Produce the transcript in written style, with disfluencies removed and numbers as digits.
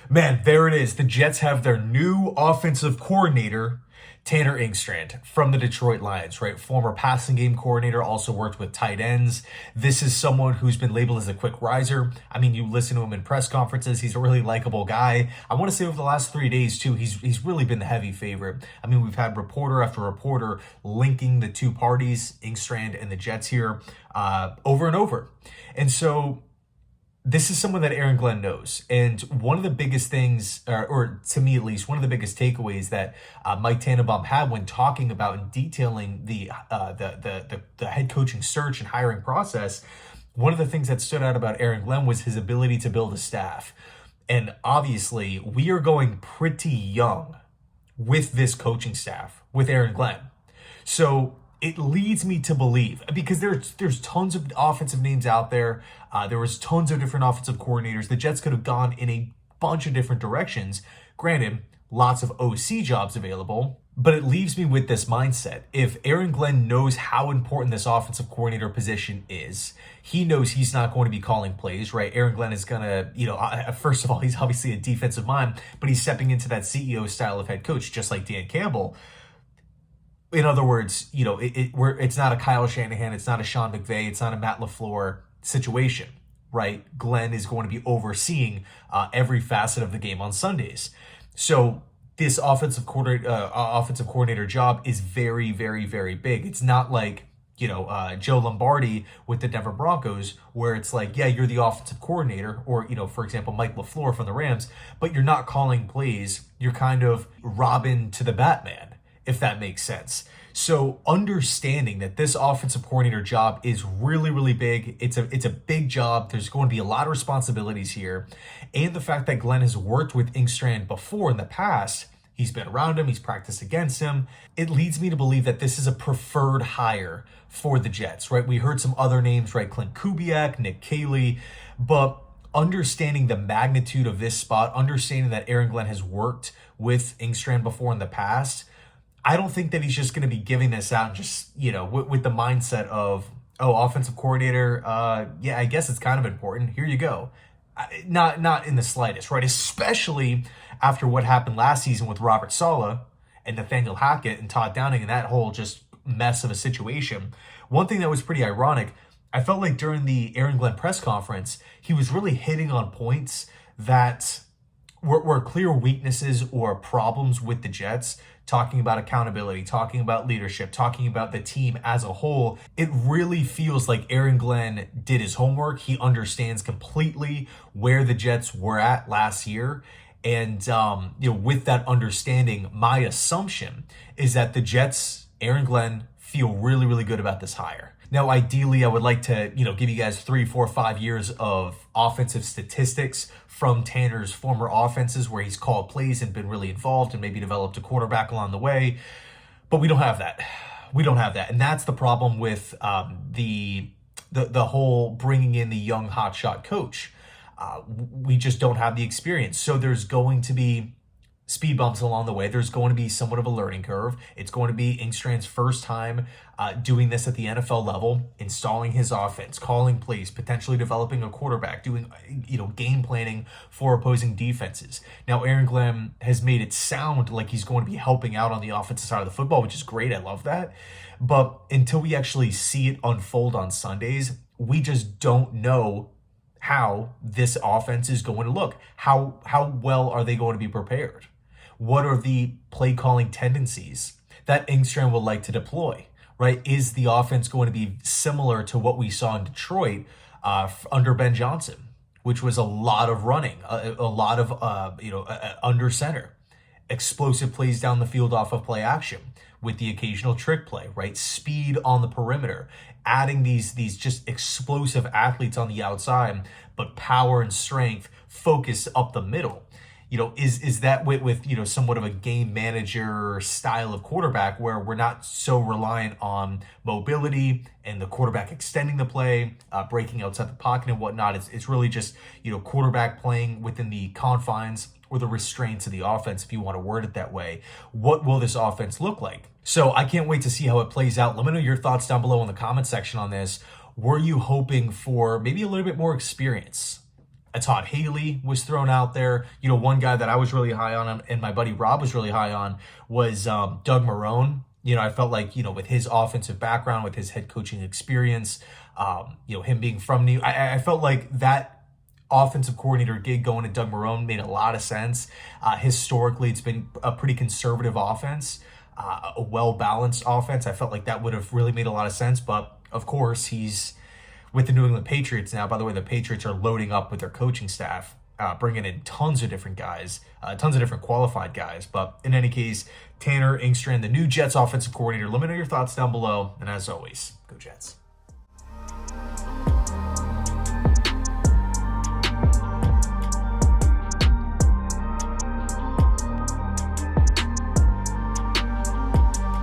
Man, there it is. The Jets have their new offensive coordinator, Tanner Engstrand from the Detroit Lions, right? Former passing game coordinator, also worked with tight ends. This is someone who's been labeled as a quick riser. I mean, you listen to him in press conferences. He's a really likable guy. I want to say over the last 3 days, too, he's really been the heavy favorite. I mean, we've had reporter after reporter linking the two parties, Engstrand and the Jets here, over and over. And so this is someone that Aaron Glenn knows. And one of the biggest things, or to me at least, one of the biggest takeaways that Mike Tannenbaum had when talking about and detailing the head coaching search and hiring process, one of the things that stood out about Aaron Glenn was his ability to build a staff. And obviously, we are going pretty young with this coaching staff, with Aaron Glenn. So it leads me to believe, because there's tons of offensive names out there. There was tons of different offensive coordinators. The Jets could have gone in a bunch of different directions. Granted, lots of OC jobs available, but it leaves me with this mindset. If Aaron Glenn knows how important this offensive coordinator position is, he knows he's not going to be calling plays, right? Aaron Glenn is going to, first of all, he's obviously a defensive mind, but he's stepping into that CEO style of head coach, just like Dan Campbell. In other words, it's not a Kyle Shanahan, it's not a Sean McVay, it's not a Matt LaFleur situation, right? Glenn is going to be overseeing every facet of the game on Sundays. So this offensive coordinator job is very, very, very big. It's not like, Joe Lombardi with the Denver Broncos, where it's like, yeah, you're the offensive coordinator, or, for example, Mike LaFleur from the Rams, but you're not calling plays. You're kind of Robin to the Batman, if that makes sense. So understanding that this offensive coordinator job is really, really big. It's a big job. There's going to be a lot of responsibilities here. And the fact that Glenn has worked with Engstrand before in the past, he's been around him, he's practiced against him. It leads me to believe that this is a preferred hire for the Jets, right? We heard some other names, right? Clint Kubiak, Nick Caley, but understanding the magnitude of this spot, understanding that Aaron Glenn has worked with Engstrand before in the past, I don't think that he's just going to be giving this out and just, with the mindset of, oh, offensive coordinator, yeah, I guess it's kind of important. Here you go. Not in the slightest, right? Especially after what happened last season with Robert Saleh and Nathaniel Hackett and Todd Downing and that whole just mess of a situation. One thing that was pretty ironic, I felt like during the Aaron Glenn press conference, he was really hitting on points that were clear weaknesses or problems with the Jets, talking about accountability, talking about leadership, talking about the team as a whole. It really feels like Aaron Glenn did his homework. He understands completely where the Jets were at last year. And, with that understanding, my assumption is that the Jets, Aaron Glenn, feel really, really good about this hire. Now, ideally, I would like to, give you guys 3, 4, 5 years of offensive statistics from Tanner's former offenses where he's called plays and been really involved and maybe developed a quarterback along the way. But we don't have that. We don't have that. And that's the problem with the whole bringing in the young hotshot coach. We just don't have the experience. So there's going to be speed bumps along the way. There's going to be somewhat of a learning curve. It's going to be Engstrand's first time doing this at the NFL level, installing his offense, calling plays, potentially developing a quarterback, doing game planning for opposing defenses. Now, Aaron Glenn has made it sound like he's going to be helping out on the offensive side of the football, which is great. I love that. But until we actually see it unfold on Sundays, we just don't know how this offense is going to look. How well are they going to be prepared? What are the play calling tendencies that Engstrand would like to deploy, right? Is the offense going to be similar to what we saw in Detroit under Ben Johnson, which was a lot of running, a lot of, under center, explosive plays down the field off of play action with the occasional trick play, right? Speed on the perimeter, adding these just explosive athletes on the outside, but power and strength focus up the middle. Is that with somewhat of a game manager style of quarterback where we're not so reliant on mobility and the quarterback extending the play, breaking outside the pocket and whatnot. It's really just, quarterback playing within the confines or the restraints of the offense, if you want to word it that way. What will this offense look like? So I can't wait to see how it plays out. Let me know your thoughts down below in the comment section on this. Were you hoping for maybe a little bit more experience Todd Haley was thrown out there. One guy that I was really high on and my buddy Rob was really high on was Doug Marrone. I felt like, with his offensive background, with his head coaching experience, him being from I felt like that offensive coordinator gig going to Doug Marrone made a lot of sense. Historically, it's been a pretty conservative offense, a well-balanced offense. I felt like that would have really made a lot of sense. But, of course, he's with the New England Patriots now. By the way, the Patriots are loading up with their coaching staff, bringing in tons of different guys, tons of different qualified guys. But in any case, Tanner Engstrand, the new Jets offensive coordinator. Let me know your thoughts down below. And as always, go Jets.